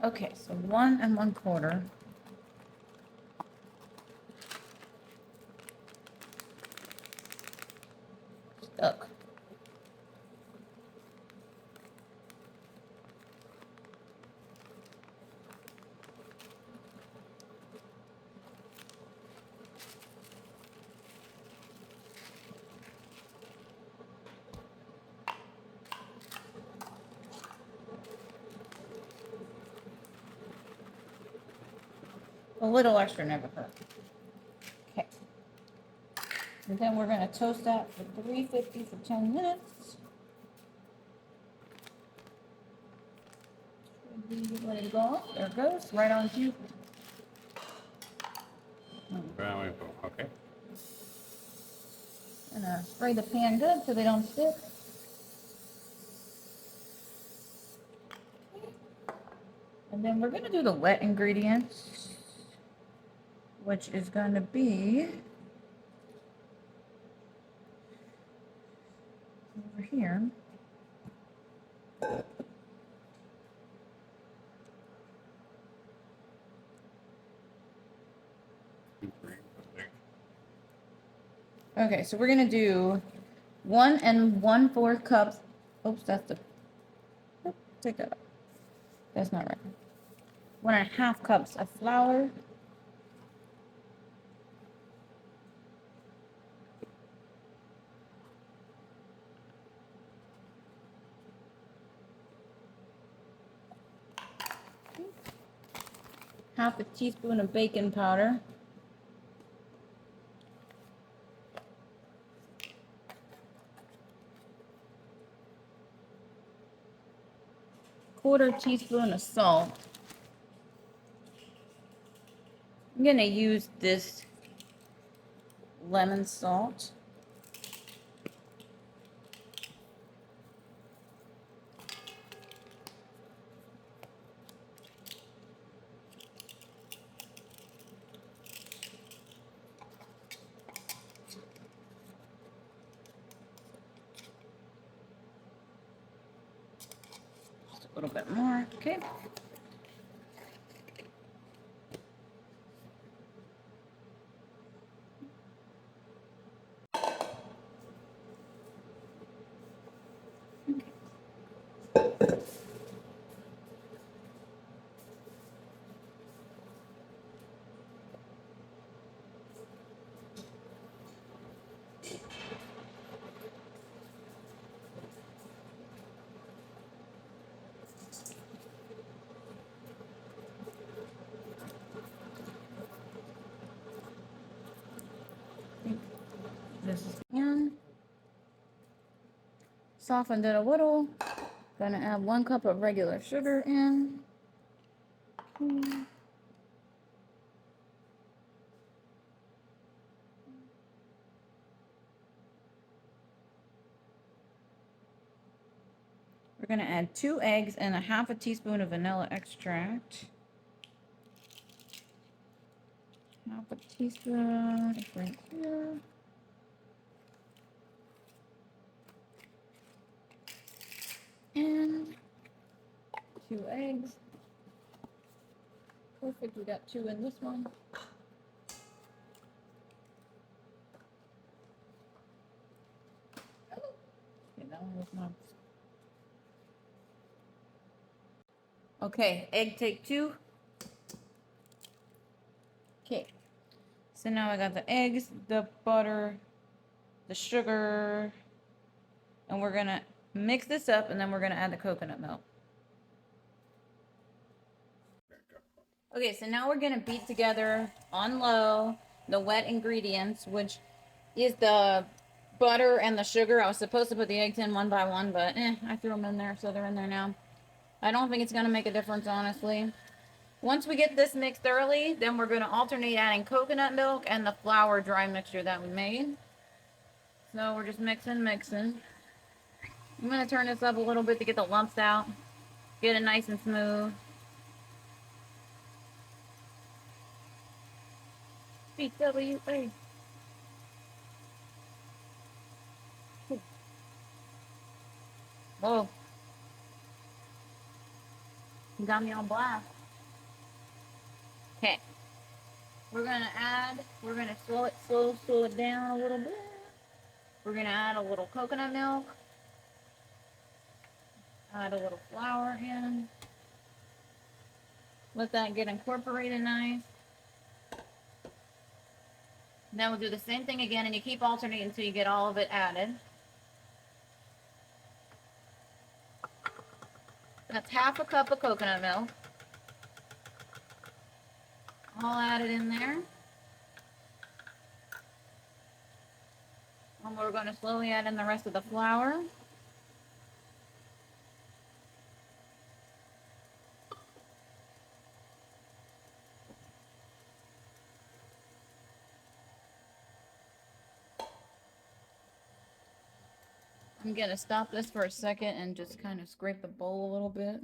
Okay, so 1 1/4. Stuck. A little extra never hurt. Okay. And then we're going to toast that for 350 for 10 minutes. Let it go. There it goes. Right on cue. Okay. And spray the pan good so they don't stick. And then we're going to do the wet ingredients, which is going to be over here. Okay, so we're going to do 1 1/4 cups. Oops, that's the. Take that out. That's not right. 1 1/2 cups of flour. Half a teaspoon of baking powder. Quarter teaspoon of salt. I'm going to use this lemon salt. Just a little bit more, okay? This is in. Softened it a little. Gonna add 1 cup of regular sugar in. Okay. We're gonna add 2 eggs and 1/2 teaspoon of vanilla extract. 1/2 teaspoon right here. And 2 eggs. Perfect, we got 2 in this one. Okay, that one was not. Okay, egg take 2. Okay, so now I got the eggs, the butter, the sugar, and we're gonna mix this up, and then we're gonna add the coconut milk. Okay, so now we're gonna beat together on low the wet ingredients, which is the butter and the sugar. I was supposed to put the eggs in 1 by 1, but I threw them in there, so they're in there now. I don't think it's gonna make a difference, honestly. Once we get this mixed thoroughly, then we're gonna alternate adding coconut milk and the flour dry mixture that we made. So we're just mixing. I'm gonna turn this up a little bit to get the lumps out, get it nice and smooth. G.W.A. Whoa. You got me on blast. Okay. We're gonna slow it down a little bit. We're gonna add a little coconut milk. Add a little flour in. Let that get incorporated nice. Then we'll do the same thing again, and you keep alternating until you get all of it added. That's half a cup of coconut milk. All added in there. And we're going to slowly add in the rest of the flour. I'm going to stop this for a second and just kind of scrape the bowl a little bit.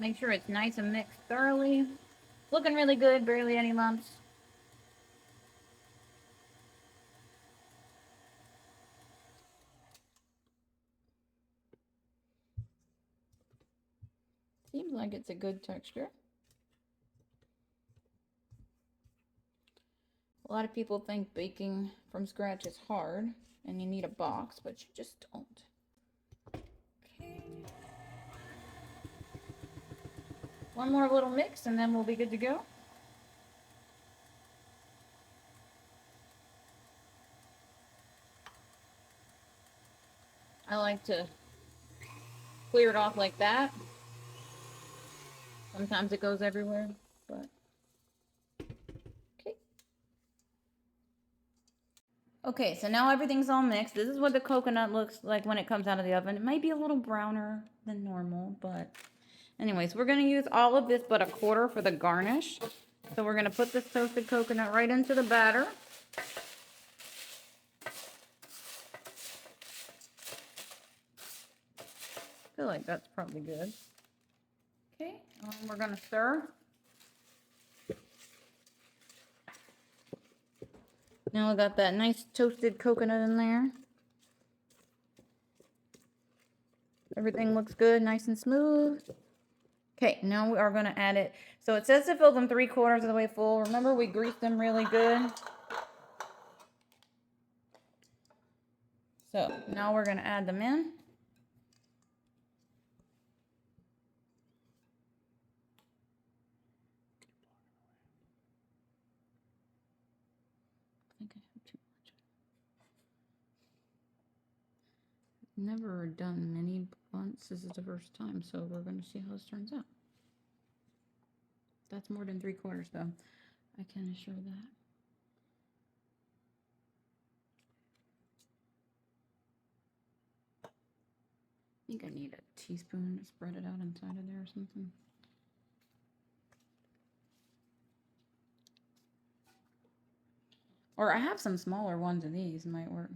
Make sure it's nice and mixed thoroughly. Looking really good, barely any lumps. Seems like it's a good texture. A lot of people think baking from scratch is hard and you need a box, but you just don't. Okay. One more little mix and then we'll be good to go. I like to clear it off like that. Sometimes it goes everywhere, but okay. Okay, so now everything's all mixed. This is what the coconut looks like when it comes out of the oven. It might be a little browner than normal, but anyways, we're gonna use all of this but a quarter for the garnish. So we're gonna put this toasted coconut right into the batter. I feel like that's probably good. Okay, we're gonna stir. Now we got that nice toasted coconut in there. Everything looks good, nice and smooth. Okay, now we are gonna add it. So it says to fill them 3/4 of the way full. Remember, we greased them really good. So now we're gonna add them in. I think I have too much. Never done mini bunts. This is the first time, so we're gonna see how this turns out. That's more than 3/4 though. I can assure that. I think I need a teaspoon to spread it out inside of there or something. Or I have some smaller ones of these, might work.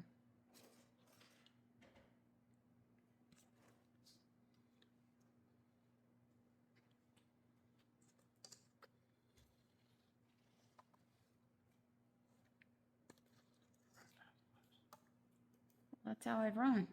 That's how I've run.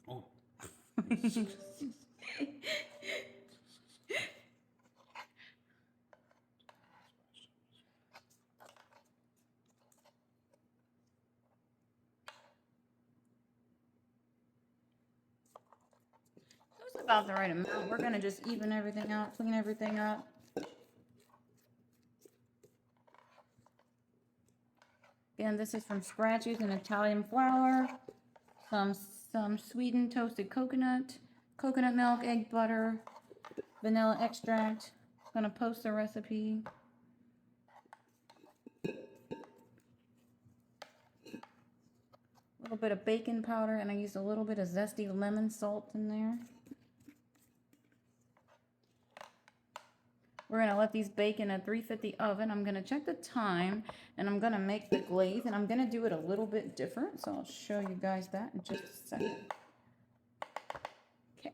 Oh. That's about the right amount. We're gonna just even everything out, clean everything up. Again, this is from scratch using Italian flour, some sweetened toasted coconut, coconut milk, egg butter, vanilla extract. I'm gonna post the recipe. little bit of baking powder, and I used a little bit of zesty lemon salt in there. We're going to let these bake in a 350 oven. I'm going to check the time, and I'm going to make the glaze, and I'm going to do it a little bit different, so I'll show you guys that in just a second. Okay.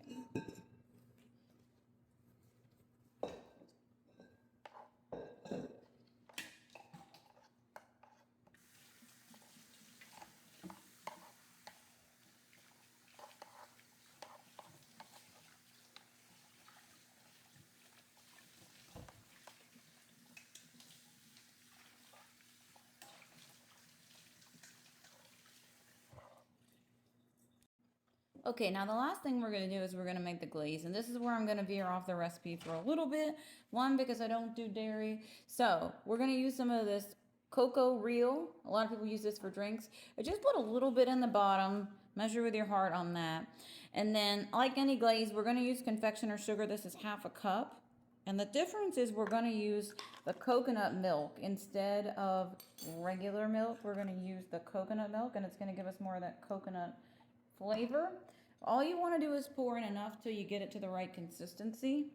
Okay, now the last thing we're going to do is we're going to make the glaze, and this is where I'm going to veer off the recipe for a little bit. One, because I don't do dairy. So we're going to use some of this cocoa real. A lot of people use this for drinks. I just put a little bit in the bottom. Measure with your heart on that. And then, like any glaze, we're going to use confectioner sugar. This is half a cup. And the difference is we're going to use the coconut milk instead of regular milk. We're going to use the coconut milk, and it's going to give us more of that coconut flavor. All you want to do is pour in enough till you get it to the right consistency.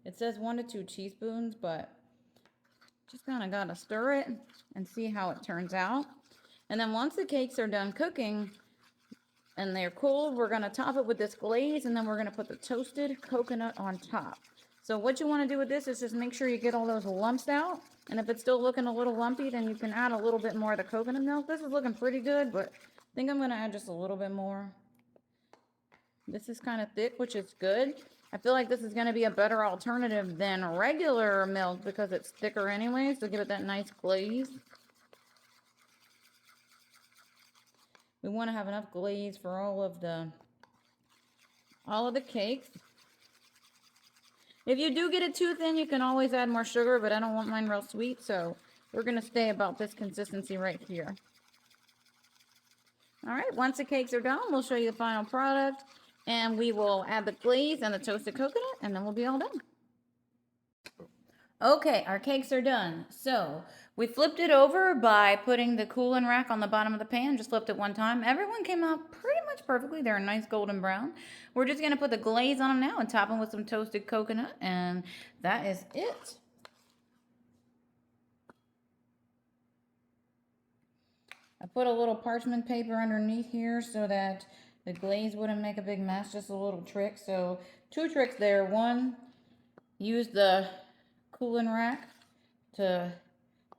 It says 1 to 2 teaspoons, but just kind of got to stir it and see how it turns out. And then once the cakes are done cooking and they're cool, we're going to top it with this glaze, and then we're going to put the toasted coconut on top. So what you want to do with this is just make sure you get all those lumps out. And if it's still looking a little lumpy, then you can add a little bit more of the coconut milk. This is looking pretty good, but I think I'm going to add just a little bit more. This is kind of thick, which is good. I feel like this is going to be a better alternative than regular milk because it's thicker anyways, to give it that nice glaze. We want to have enough glaze for all of the cakes. If you do get it too thin, you can always add more sugar, but I don't want mine real sweet, so we're going to stay about this consistency right here. All right, once the cakes are done, we'll show you the final product, and we will add the glaze and the toasted coconut, and then we'll be all done. Okay, our cakes are done. So we flipped it over by putting the cooling rack on the bottom of the pan. Just flipped it one time. Everyone came out pretty much perfectly. They're a nice golden brown. We're just going to put the glaze on them now and top them with some toasted coconut, and that is it. I put a little parchment paper underneath here so that the glaze wouldn't make a big mess. Just a little trick. So 2 tricks there. One, use the cooling rack to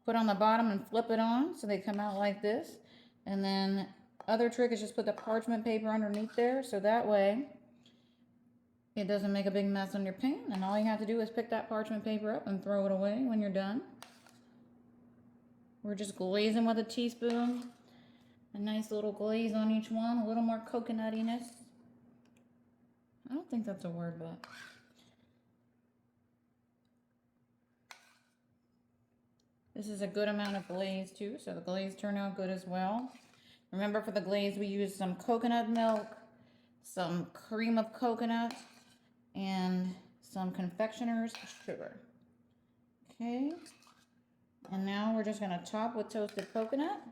put on the bottom and flip it on so they come out like this. And then other trick is just put the parchment paper underneath there so that way it doesn't make a big mess on your pan. And all you have to do is pick that parchment paper up and throw it away when you're done. We're just glazing with a teaspoon. A nice little glaze on each one, a little more coconutiness. I don't think that's a word, but this is a good amount of glaze too, so the glaze turned out good as well. Remember, for the glaze we used some coconut milk, some cream of coconut, and some confectioners sugar. Okay, and now we're just going to top with toasted coconut.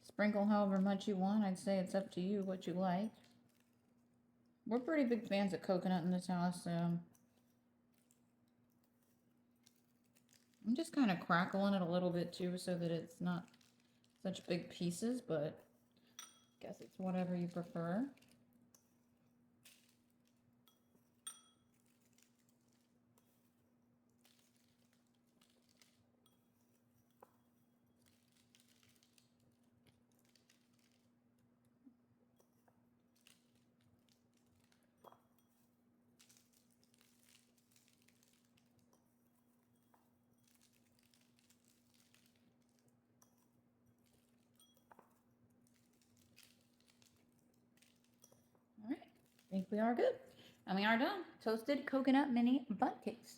Sprinkle however much you want. I'd say it's up to you what you like. We're pretty big fans of coconut in this house, so I'm just kind of crackling it a little bit too so that it's not such big pieces, but I guess it's whatever you prefer. All right, I think we are good. And we are done. Toasted coconut mini bundt cakes.